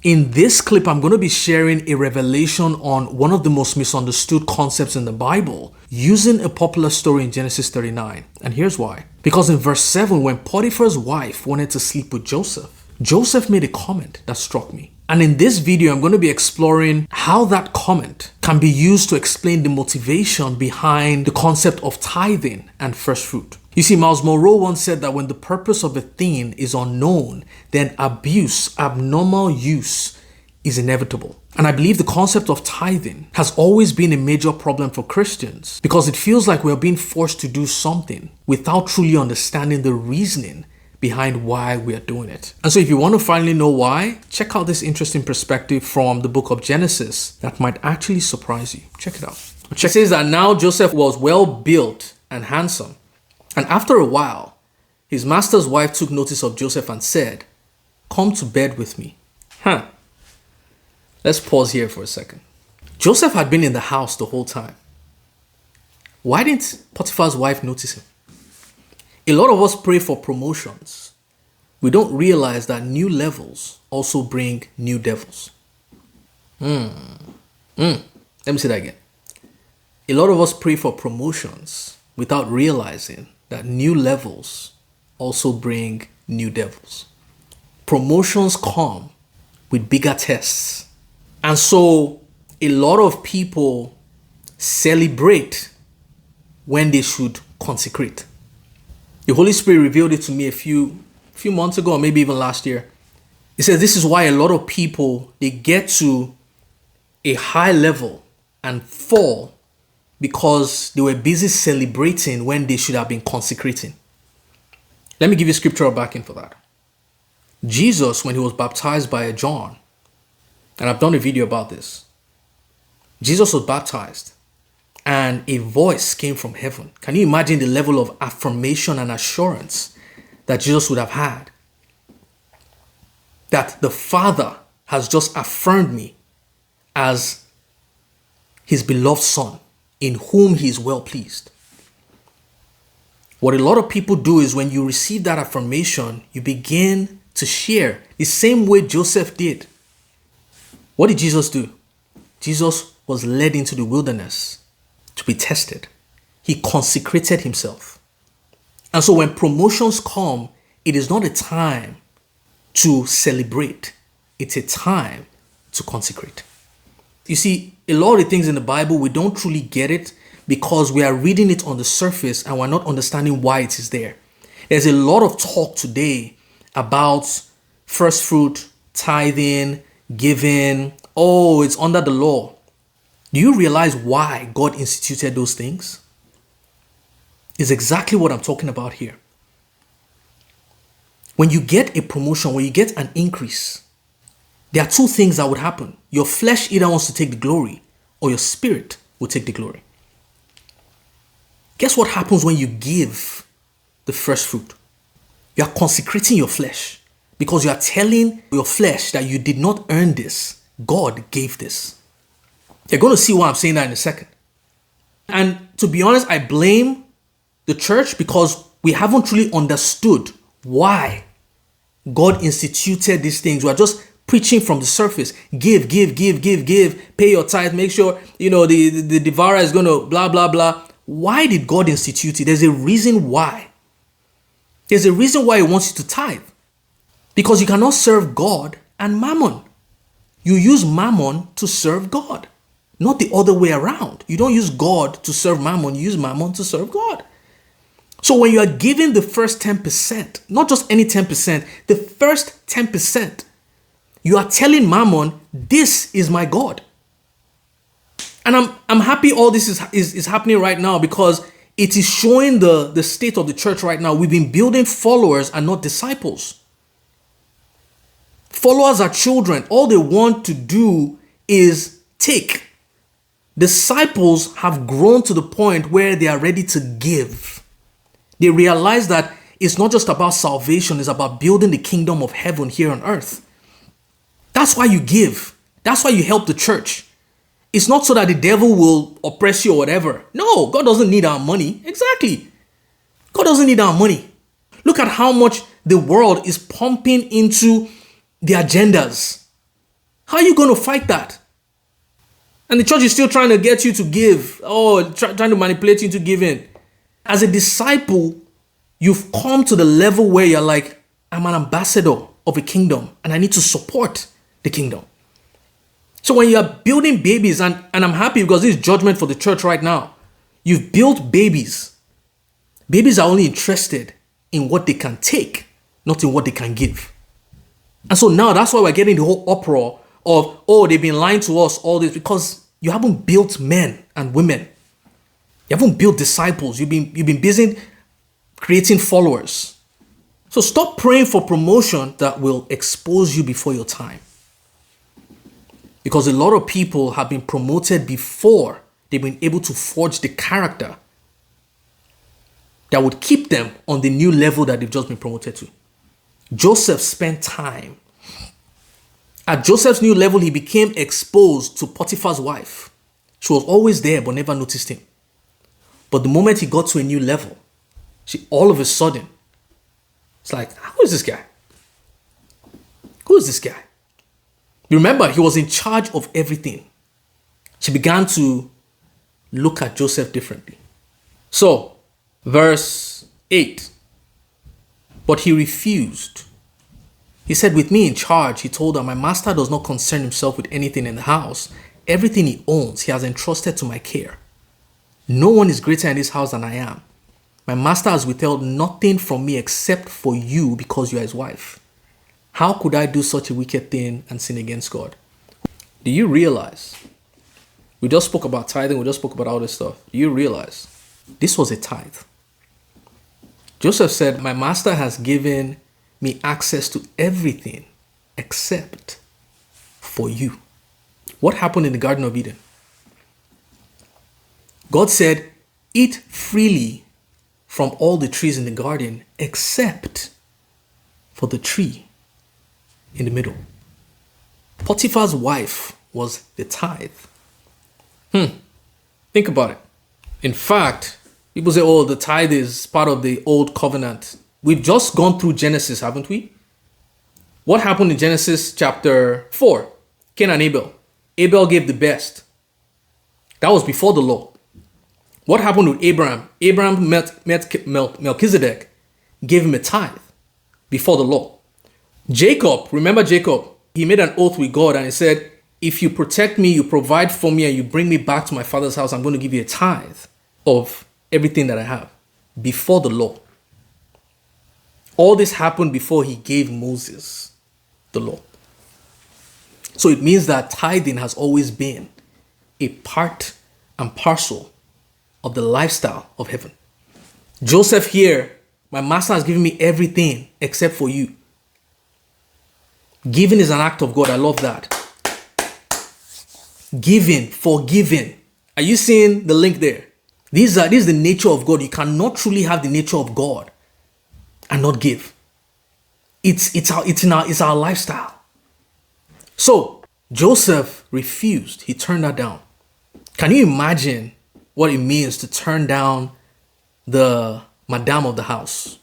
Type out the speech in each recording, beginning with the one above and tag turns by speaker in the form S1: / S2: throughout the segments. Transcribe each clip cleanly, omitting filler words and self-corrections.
S1: In this clip, I'm going to be sharing a revelation on one of the most misunderstood concepts in the Bible using a popular story in Genesis 39. And here's why. Because in verse 7, when Potiphar's wife wanted to sleep with Joseph, Joseph made a comment that struck me. And in this video, I'm going to be exploring how that comment can be used to explain the motivation behind the concept of tithing and first fruit. You see, Miles Monroe once said that when the purpose of a thing is unknown, then abuse, abnormal use is inevitable. And I believe the concept of tithing has always been a major problem for Christians because it feels like we're being forced to do something without truly understanding the reasoning behind why we are doing it. And so if you want to finally know why, check out this interesting perspective from the book of Genesis that might actually surprise you. Check it out. It says that now Joseph was well built and handsome. And after a while, his master's wife took notice of Joseph and said, "Come to bed with me." Let's pause here for a second. Joseph had been in the house the whole time. Why didn't Potiphar's wife notice him? A lot of us pray for promotions. We don't realize that new levels also bring new devils. Let me say that again. A lot of us pray for promotions without realizing that new levels also bring new devils. Promotions come with bigger tests. And so a lot of people celebrate when they should consecrate. The Holy Spirit revealed it to me a few months ago, or maybe even last year. It says this is why a lot of people, they get to a high level and fall because they were busy celebrating when they should have been consecrating. Let me give you scriptural backing for that. Jesus, when he was baptized by John, and I've done a video about this, Jesus was baptized and a voice came from heaven. Can you imagine the level of affirmation and assurance that Jesus would have had? That the Father has just affirmed me as his beloved Son, in whom he is well pleased. What a lot of people do is when you receive that affirmation, you begin to share the same way Joseph did. What did Jesus do? Jesus was led into the wilderness to be tested. He consecrated himself. And so when promotions come, it is not a time to celebrate. It's a time to consecrate. You see, a lot of the things in the Bible, we don't truly get it because we are reading it on the surface and we're not understanding why it is there. There's a lot of talk today about first fruit, tithing, giving. Oh, it's under the law. Do you realize why God instituted those things? It's exactly what I'm talking about here. When you get a promotion, when you get an increase, there are two things that would happen. Your flesh either wants to take the glory or your spirit will take the glory. Guess what happens when you give the first fruit? You are consecrating your flesh because you are telling your flesh that you did not earn this. God gave this. You're going to see why I'm saying that in a second. And to be honest, I blame the church because we haven't truly understood why God instituted these things. We are just preaching from the surface. Give, pay your tithe, make sure, the devourer is going to blah, blah, blah. Why did God institute it? There's a reason why. There's a reason why he wants you to tithe. Because you cannot serve God and mammon. You use mammon to serve God, not the other way around. You don't use God to serve mammon, you use mammon to serve God. So when you are giving the first 10%, not just any 10%, the first 10%, you are telling mammon, this is my God. And I'm happy all this is happening right now because it is showing the state of the church right now. We've been building followers and not disciples. Followers are children. All they want to do is take. Disciples have grown to the point where they are ready to give. They realize that it's not just about salvation, it's about building the kingdom of heaven here on earth. That's why you give. That's why you help the church. It's not so that the devil will oppress you or whatever. No, God doesn't need our money. Exactly. God doesn't need our money. Look at how much the world is pumping into the agendas. How are you going to fight that? And the church is still trying to get you to give, trying to manipulate you into giving. As a disciple, you've come to the level where you're like, I'm an ambassador of a kingdom and I need to support the kingdom. So when you're building babies, and I'm happy because this is judgment for the church right now. You've built babies. Babies are only interested in what they can take, not in what they can give. And so now that's why we're getting the whole uproar of, they've been lying to us, all this, because you haven't built men and women. You haven't built disciples. You've been busy creating followers. So stop praying for promotion that will expose you before your time. Because a lot of people have been promoted before they've been able to forge the character that would keep them on the new level that they've just been promoted to. Joseph spent time. At Joseph's new level, he became exposed to Potiphar's wife. She was always there but never noticed him. But the moment he got to a new level, all of a sudden, it's like, who is this guy? Who is this guy? Remember, he was in charge of everything. She began to look at Joseph differently. So, verse 8. But he refused. He said, with me in charge, he told her, my master does not concern himself with anything in the house. Everything he owns, he has entrusted to my care. No one is greater in this house than I am. My master has withheld nothing from me except for you because you are his wife. How could I do such a wicked thing and sin against God? Do you realize? We just spoke about tithing. We just spoke about all this stuff. Do you realize this was a tithe? Joseph said, my master has given me access to everything except for you. What happened in the Garden of Eden? God said, eat freely from all the trees in the garden except for the tree in the middle. Potiphar's wife was the tithe. Think about it. In fact, people say, the tithe is part of the old covenant. We've just gone through Genesis, haven't we? What happened in Genesis chapter 4? Cain and Abel. Abel gave the best. That was before the law. What happened with Abraham? Abraham met Melchizedek, gave him a tithe before the law. Jacob, remember Jacob? He made an oath with God and he said, if you protect me, you provide for me, and you bring me back to my father's house, I'm going to give you a tithe of everything that I have before the law. All this happened before he gave Moses the law. So it means that tithing has always been a part and parcel of the lifestyle of heaven. Joseph here, my master has given me everything except for you. Giving is an act of God. I love that. Giving, forgiving. Are you seeing the link there? This is the nature of God. You cannot truly have the nature of God and not give. It's our lifestyle. So Joseph refused. He turned that down. Can you imagine what it means to turn down the madam of the house?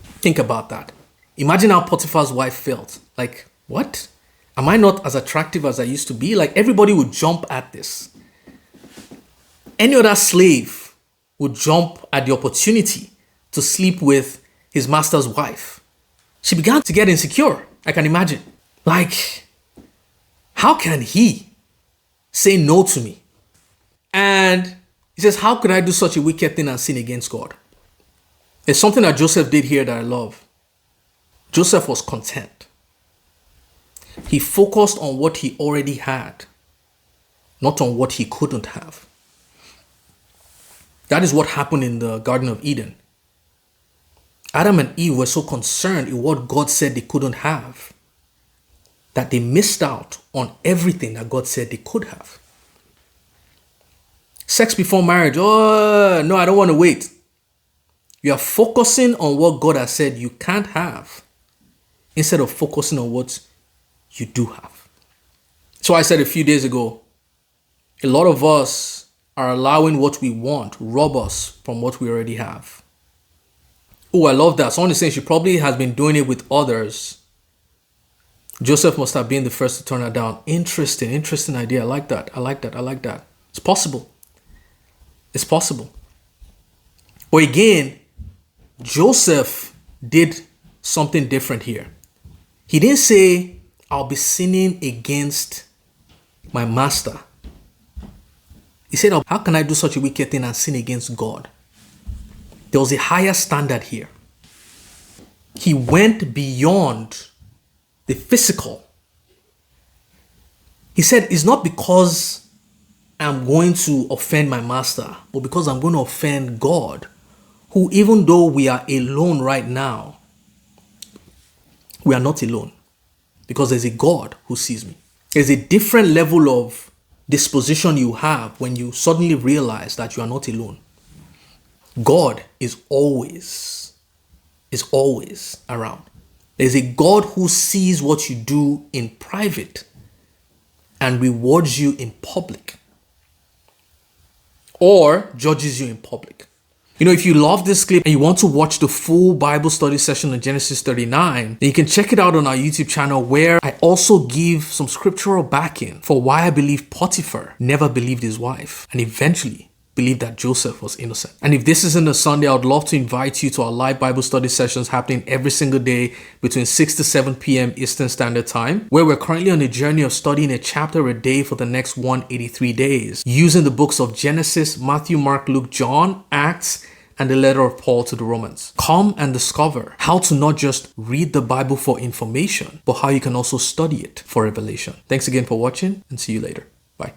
S1: Think about that. Imagine how Potiphar's wife felt. Like, what? Am I not as attractive as I used to be? Like, everybody would jump at this. Any other slave would jump at the opportunity to sleep with his master's wife. She began to get insecure, I can imagine. Like, how can he say no to me? And he says, how could I do such a wicked thing and sin against God? There's something that Joseph did here that I love. Joseph was content. He focused on what he already had, not on what he couldn't have. That is what happened in the Garden of Eden. Adam and Eve were so concerned in what God said they couldn't have that they missed out on everything that God said they could have. Sex before marriage. Oh, no, I don't want to wait. You are focusing on what God has said you can't have instead of focusing on what you do have. So I said a few days ago, a lot of us are allowing what we want rob us from what we already have. Oh, I love that. Someone is saying she probably has been doing it with others Joseph must have been the first to turn her down. Interesting idea. I like that. It's possible. It's possible. But again, Joseph did something different here. He didn't say, I'll be sinning against my master. He said, how can I do such a wicked thing and sin against God? There was a higher standard here. He went beyond the physical. He said, it's not because I'm going to offend my master, but because I'm going to offend God, who, even though we are alone right now, we are not alone, because there's a God who sees me. There's a different level of disposition you have when you suddenly realize that you are not alone. God is always around. There's a God who sees what you do in private and rewards you in public, or judges you in public. You know, if you love this clip and you want to watch the full Bible study session on Genesis 39, then you can check it out on our YouTube channel, where I also give some scriptural backing for why I believe Potiphar never believed his wife and eventually believed that Joseph was innocent. And if this isn't a Sunday, I would love to invite you to our live Bible study sessions happening every single day between 6 to 7 p.m. Eastern Standard Time, where we're currently on a journey of studying a chapter a day for the next 183 days, using the books of Genesis, Matthew, Mark, Luke, John, Acts, and the letter of Paul to the Romans. Come and discover how to not just read the Bible for information, but how you can also study it for revelation. Thanks again for watching, and see you later. Bye.